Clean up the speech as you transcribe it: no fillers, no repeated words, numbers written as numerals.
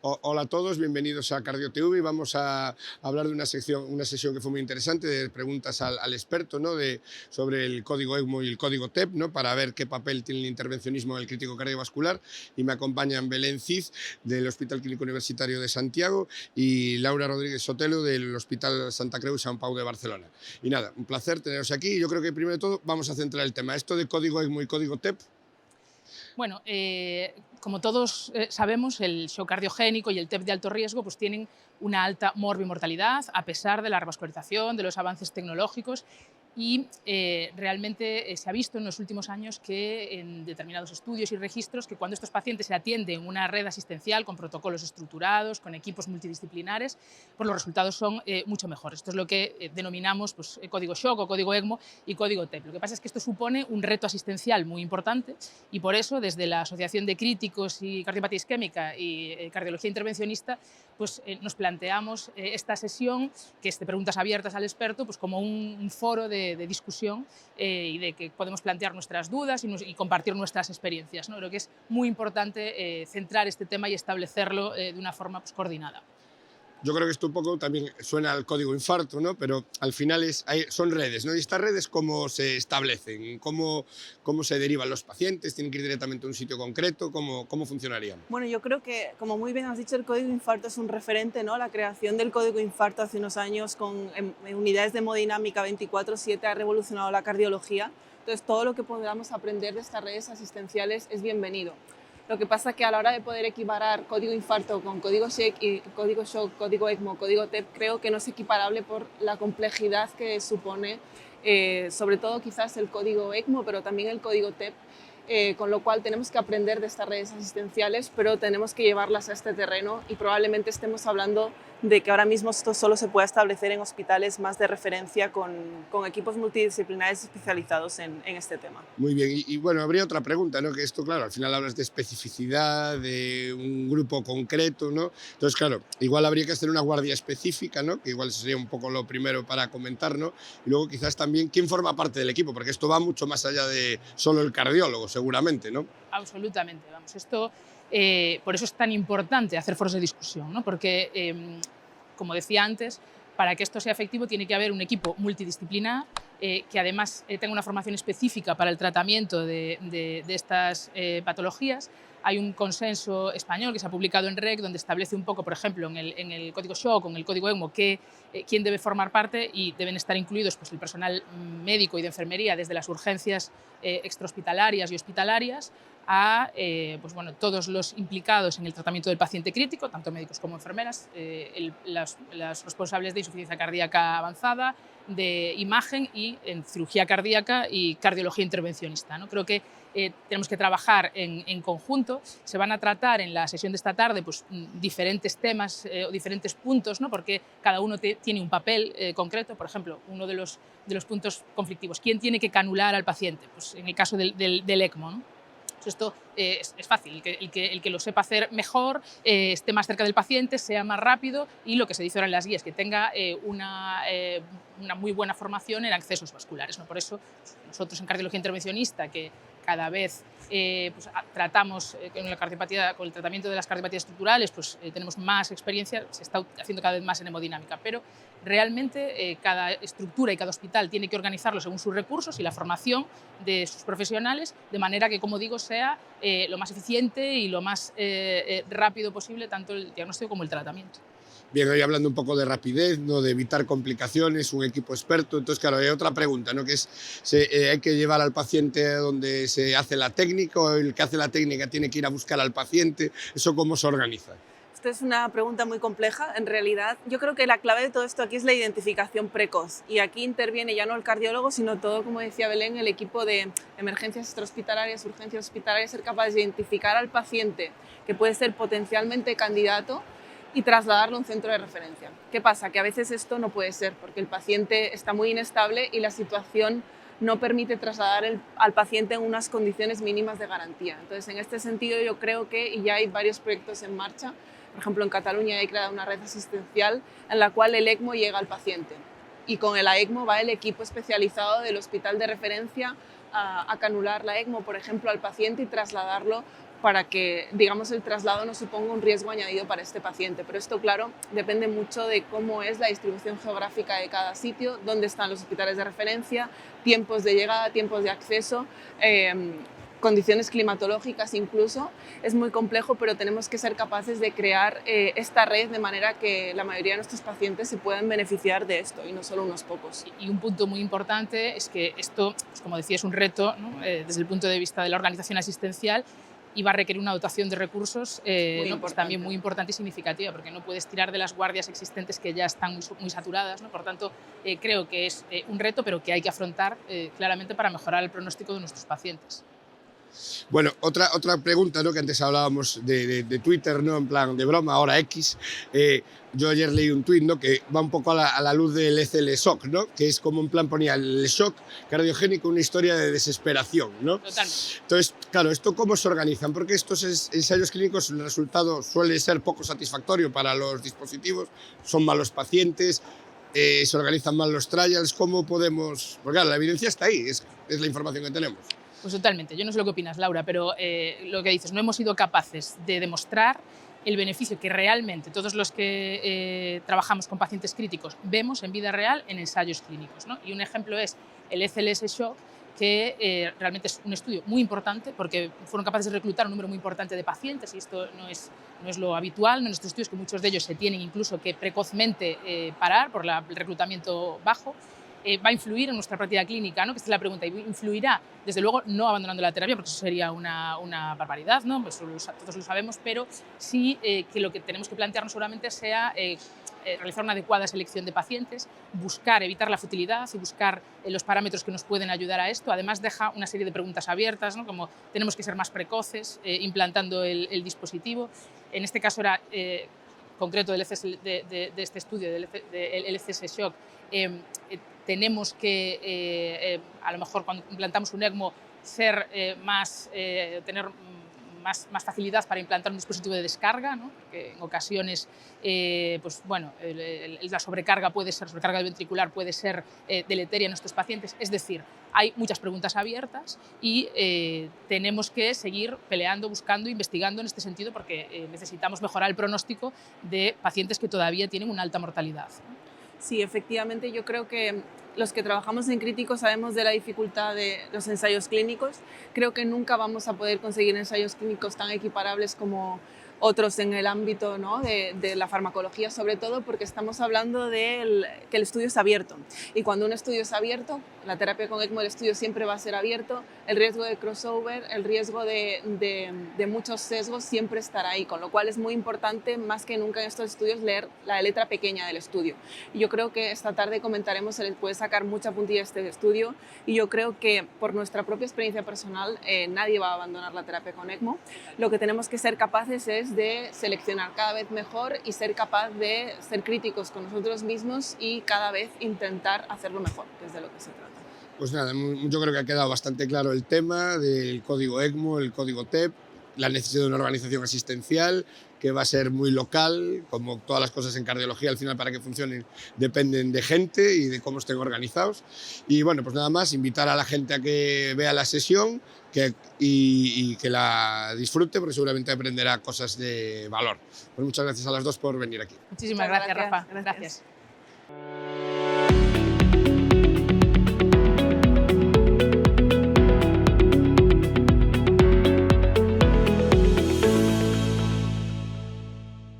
Hola a todos, bienvenidos a Cardio TV. Vamos a hablar de una sesión que fue muy interesante, de preguntas al experto, ¿no? Sobre el código ECMO y el código TEP, ¿no? Para ver qué papel tiene el intervencionismo en el crítico cardiovascular. Y me acompañan Belén Cid, del Hospital Clínico Universitario de Santiago, y Laura Rodríguez Sotelo, del Hospital Santa Creu i Sant Pau de Barcelona. Y nada, un placer teneros aquí. Yo creo que primero de todo vamos a centrar el tema. Esto de código ECMO y código TEP. Bueno, como todos sabemos, el shock cardiogénico y el TEP de alto riesgo pues, tienen una alta morbimortalidad a pesar de la revascularización, de los avances tecnológicos y realmente se ha visto en los últimos años que en determinados estudios y registros que cuando estos pacientes se atienden en una red asistencial con protocolos estructurados, con equipos multidisciplinares, pues los resultados son mucho mejores. Esto es lo que denominamos pues, código shock o código ECMO y código TEP. Lo que pasa es que esto supone un reto asistencial muy importante y por eso desde la Asociación de Críticos y Cardiopatía Isquémica y Cardiología Intervencionista pues, nos planteamos esta sesión, que es de preguntas abiertas al experto, pues, como un foro de discusión y de que podemos plantear nuestras dudas y compartir nuestras experiencias, ¿no? Creo que es muy importante centrar este tema y establecerlo de una forma pues, coordinada. Yo creo que esto un poco también suena al código infarto, ¿no? Pero al final son redes, ¿no? Y estas redes, ¿cómo se establecen? ¿Cómo se derivan los pacientes? ¿Tienen que ir directamente a un sitio concreto? ¿Cómo funcionarían? Bueno, yo creo que, como muy bien has dicho, el código infarto es un referente, ¿no? La creación del código infarto hace unos años en unidades de hemodinámica 24/7 ha revolucionado la cardiología. Entonces, todo lo que podamos aprender de estas redes asistenciales es bienvenido. Lo que pasa es que a la hora de poder equiparar código infarto con código shock, código ECMO, código TEP, creo que no es equiparable por la complejidad que supone, sobre todo quizás el código ECMO, pero también el código TEP, con lo cual tenemos que aprender de estas redes asistenciales, pero tenemos que llevarlas a este terreno y probablemente estemos hablando de que ahora mismo esto solo se pueda establecer en hospitales más de referencia con equipos multidisciplinares especializados en este tema. Muy bien, y bueno, habría otra pregunta, ¿no? Que esto, claro, al final hablas de especificidad, de un grupo concreto, ¿no? Entonces, claro, igual habría que hacer una guardia específica, ¿no? Que igual sería un poco lo primero para comentar, ¿no? Y luego quizás también quién forma parte del equipo, porque esto va mucho más allá de solo el cardiólogo, seguramente, ¿no? Absolutamente, vamos, esto, por eso es tan importante hacer foros de discusión, ¿no? Porque, como decía antes, para que esto sea efectivo tiene que haber un equipo multidisciplinar que además tenga una formación específica para el tratamiento de estas patologías. Hay un consenso español que se ha publicado en REC donde establece un poco, por ejemplo, en el código SHOC o en el código ECMO, quién debe formar parte y deben estar incluidos pues, el personal médico y de enfermería desde las urgencias extrahospitalarias y hospitalarias a pues bueno, todos los implicados en el tratamiento del paciente crítico, tanto médicos como enfermeras, las responsables de insuficiencia cardíaca avanzada, de imagen y en cirugía cardíaca y cardiología intervencionista, ¿no? Creo que tenemos que trabajar en conjunto. Se van a tratar en la sesión de esta tarde pues, diferentes temas o diferentes puntos, ¿no? Porque cada uno tiene un papel concreto. Por ejemplo, uno de los puntos conflictivos, ¿quién tiene que canular al paciente? Pues en el caso del ECMO, ¿no? Pues esto es fácil, el que lo sepa hacer mejor, esté más cerca del paciente, sea más rápido y lo que se dice ahora en las guías, que tenga una muy buena formación en accesos vasculares, ¿no? Por eso nosotros en cardiología intervencionista, que cada vez pues, tratamos con el tratamiento de las cardiopatías estructurales, pues tenemos más experiencia, se está haciendo cada vez más en hemodinámica, pero realmente cada estructura y cada hospital tiene que organizarlo según sus recursos y la formación de sus profesionales, de manera que, como digo, sea lo más eficiente y lo más rápido posible, tanto el diagnóstico como el tratamiento. Bien, hoy hablando un poco de rapidez, ¿no? De evitar complicaciones, un equipo experto. Entonces, claro, hay otra pregunta, ¿no? Que es, ¿hay que llevar al paciente a donde se hace la técnica o el que hace la técnica tiene que ir a buscar al paciente? ¿Eso cómo se organiza? Esta es una pregunta muy compleja. En realidad, yo creo que la clave de todo esto aquí es la identificación precoz. Y aquí interviene ya no el cardiólogo, sino todo, como decía Belén, el equipo de emergencias extrahospitalarias, urgencias hospitalarias, ser capaz de identificar al paciente que puede ser potencialmente candidato y trasladarlo a un centro de referencia. ¿Qué pasa? Que a veces esto no puede ser porque el paciente está muy inestable y la situación no permite trasladar al paciente en unas condiciones mínimas de garantía. Entonces, en este sentido, yo creo que y ya hay varios proyectos en marcha. Por ejemplo, en Cataluña hay creado una red asistencial en la cual el ECMO llega al paciente y con el ECMO va el equipo especializado del hospital de referencia a canular la ECMO, por ejemplo, al paciente y trasladarlo para que, digamos, el traslado no suponga un riesgo añadido para este paciente. Pero esto, claro, depende mucho de cómo es la distribución geográfica de cada sitio, dónde están los hospitales de referencia, tiempos de llegada, tiempos de acceso, condiciones climatológicas incluso. Es muy complejo, pero tenemos que ser capaces de crear esta red de manera que la mayoría de nuestros pacientes se puedan beneficiar de esto y no solo unos pocos. Y un punto muy importante es que esto, pues como decía, es un reto, ¿no? Desde el punto de vista de la organización asistencial, y va a requerir una dotación de recursos pues también muy importante y significativa, porque no puedes tirar de las guardias existentes que ya están muy saturadas, ¿no? Por tanto, creo que es un reto, pero que hay que afrontar claramente para mejorar el pronóstico de nuestros pacientes. Bueno, otra pregunta, ¿no? Que antes hablábamos de Twitter, ¿no? En plan de broma, ahora X. Yo ayer leí un tuit, ¿no? Que va un poco a la luz del ECL-SHOCK, ¿no? Que es como en plan ponía el shock cardiogénico, una historia de desesperación, ¿no? Totalmente. Entonces, claro, ¿esto cómo se organizan? Porque estos ensayos clínicos, el resultado suele ser poco satisfactorio para los dispositivos, son malos pacientes, se organizan mal los trials. ¿Cómo podemos...? Porque claro, la evidencia está ahí, es la información que tenemos. Pues totalmente. Yo no sé lo que opinas, Laura, pero lo que dices, no hemos sido capaces de demostrar el beneficio que realmente todos los que trabajamos con pacientes críticos vemos en vida real en ensayos clínicos, ¿no? Y un ejemplo es el ECLS-SHOCK, que realmente es un estudio muy importante porque fueron capaces de reclutar un número muy importante de pacientes, y esto no es lo habitual en estos estudios, que muchos de ellos se tienen incluso que precozmente parar por el reclutamiento bajo. Va a influir en nuestra práctica clínica, ¿no? Que esta es la pregunta. ¿Influirá? Desde luego, no abandonando la terapia, porque eso sería una barbaridad, ¿no? Pues todos lo sabemos, pero sí que lo que tenemos que plantearnos seguramente sea realizar una adecuada selección de pacientes, evitar la futilidad y buscar los parámetros que nos pueden ayudar a esto. Además, deja una serie de preguntas abiertas, ¿no? Como tenemos que ser más precoces implantando el dispositivo. En este caso era concreto de este estudio del ECLS-SHOCK. Tenemos que, a lo mejor cuando implantamos un ECMO, tener más facilidad para implantar un dispositivo de descarga, ¿no? Porque en ocasiones pues, bueno, la sobrecarga ventricular puede ser deleteria en nuestros pacientes. Es decir, hay muchas preguntas abiertas y tenemos que seguir peleando, buscando, investigando en este sentido, porque necesitamos mejorar el pronóstico de pacientes que todavía tienen una alta mortalidad, ¿no? Sí, efectivamente, yo creo que los que trabajamos en críticos sabemos de la dificultad de los ensayos clínicos. Creo que nunca vamos a poder conseguir ensayos clínicos tan equiparables como otros en el ámbito, ¿no? de la farmacología, sobre todo porque estamos hablando de que el estudio es abierto. Y cuando un estudio es abierto, la terapia con ECMO, el estudio siempre va a ser abierto, el riesgo de crossover, el riesgo de muchos sesgos siempre estará ahí, con lo cual es muy importante, más que nunca en estos estudios, leer la letra pequeña del estudio. Y yo creo que esta tarde comentaremos, se les puede sacar mucha puntilla a este estudio, y yo creo que por nuestra propia experiencia personal nadie va a abandonar la terapia con ECMO. Lo que tenemos que ser capaces es de seleccionar cada vez mejor y ser capaz de ser críticos con nosotros mismos y cada vez intentar hacerlo mejor, que es de lo que se trata. Pues nada, yo creo que ha quedado bastante claro el tema del código ECMO, el código TEP, la necesidad de una organización asistencial que va a ser muy local, como todas las cosas en cardiología, al final para que funcionen dependen de gente y de cómo estén organizados. Y bueno, pues nada más, invitar a la gente a que vea la sesión y que la disfrute, porque seguramente aprenderá cosas de valor. Pues muchas gracias a las dos por venir aquí. Muchísimas gracias, Rafa. Gracias.